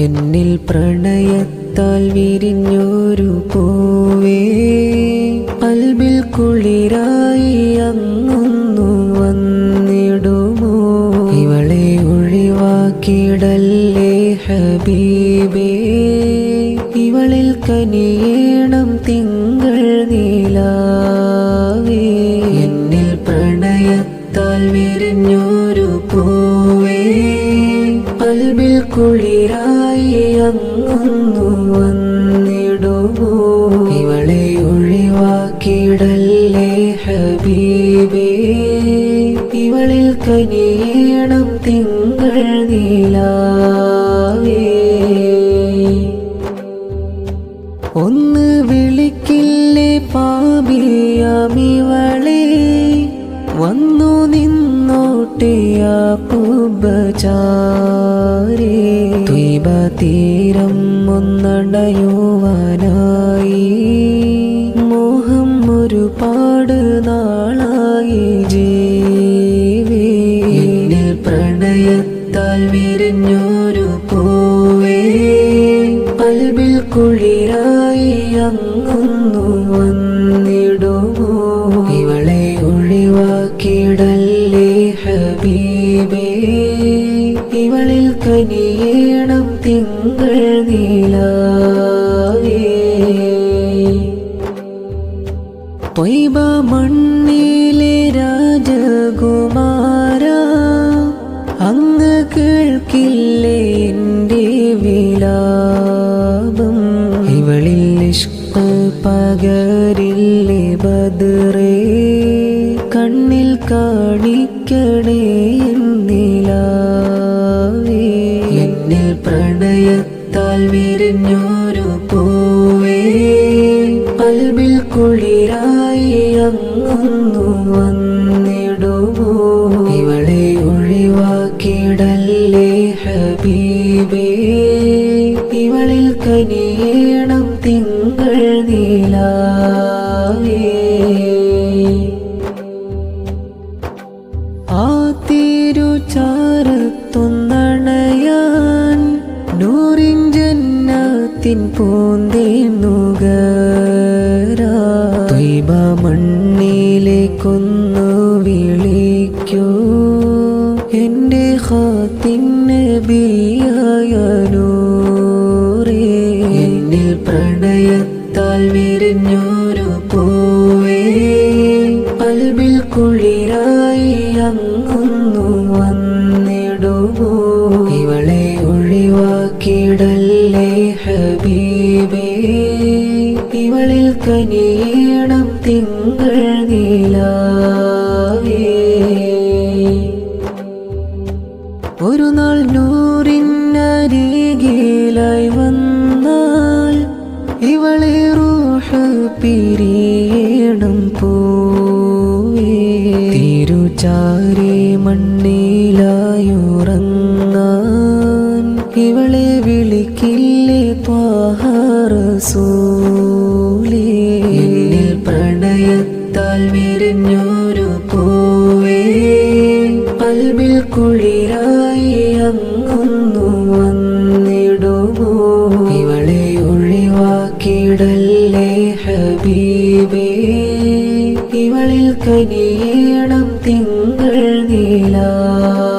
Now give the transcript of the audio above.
എന്നിൽ പ്രണയത്താൽ വിരിഞ്ഞൊരു പൂവേ, ഖൽബിൽ കുളിരായി അങ്ങൊന്നു വന്നിടുമോ? ഇവളെ ഒഴിവാക്കിടല്ലേ ഹബീബേ, ഇവളിൽ കനിയേണം തിങ്കൾ നിലാവേ. എന്നിൽ പ്രണയത്താൽ വിരിഞ്ഞൊരു പൂവേ, ഖൽബിൽ കുളിരായി അങ്ങൊന്നു വന്നിടുമോ? ഇവളെ ഒഴിവാക്കിടല്ലേ ഹബീബേ, ഇവളിൽ കനിയേണം തിങ്കൾ നിലാവേ. ഒന്ന് വിളിക്കില്ലേ പാപിയാമിവളെ, വന്നു നിന്നോട്ടെ യാക്കൂബചാരേ. ത്വയ്ബ തീരം ഒന്നടയുവാനായി മോഹം ഒരുപാട് നാളായി ജീവേ. എന്നിൽ പ്രണയത്താൽ വിരിഞ്ഞൊരു പൂവേ, ഖൽബിൽ കുളിരായി അങ്ങൊന്നു വന്നിടുമോ? ഇവളെ ഒഴിവാക്കിടല്ലേ ഹബീബേ, ഇവളിൽ കനിയേണം തിങ്കൾ നിലാവേ. ത്വയ്ബ മണ്ണിലെ രാജകുമാര, അങ്ങ് കേൾക്കില്ലേ എൻ്റെ വിലാപം? ഇവളിൽ ഇഷ്ക് പകരില്ലേ ബദ്രേ, കണ്ണിൽ കാണിക്കണേ നിലാവേ. എന്നിൽ പ്രണയത്താൽ വിരിഞ്ഞൊരു പൂവേ, ഖൽബിൽ കുളിരായി അങ്ങൊന്നു വന്നിടുമോ? ഇവളെ ഒഴിവാക്കിടല്ലേ ഹബീബേ, ഇവളിൽ കനിയേണം തിങ്കൾ നിലാവേ. ആ തിരുചാരത്തൊന്നണയാൻ നൂറിൻ ജന്നത്തിൻ പൂന്തേന്നുകരാ. ത്വയ്ബ മണ്ണിലേക്കൊന്നു വിളിക്കൂ എൻ്റെ ഖാത്തിൻ നബിയായ നൂറേ. എന്നിൽ പ്രണയത്താൽ വിരിഞ്ഞൊരു പൂവേ, ഖൽബിൽ കുളിരായി അങ്ങൊന്നു വന്നിടുമോ? ഇവളെ ഒഴിവാക്കിടല്ലേ ഹബീബേ, ഇവളിൽ കനിയേണം തിങ്കൾ നിലാവേ. ഒരു നാൾ നൂറിനരികിലായി വന്നാൽ ഇവളെ റൂഹ് പിരിയണം പൂവേ. തിരുചാരേ മണ്ണിലായുറങ്ങാൻ ഇവളെ വിളിക്കില്ലേ ത്വാഹ റസൂലേ. എന്നിൽ പ്രണയത്താൽ വിരിഞ്ഞൊരു പൂവേ, ഖൽബിൽ കുളിരായി അങ്ങൊന്നു വന്നിടുമോ? ഇവളെ ഒഴിവാക്കിടല്ലേ ഹബീബേ, ഇവളിൽ കനിയേണം തിങ്കൾ നിലാവേ.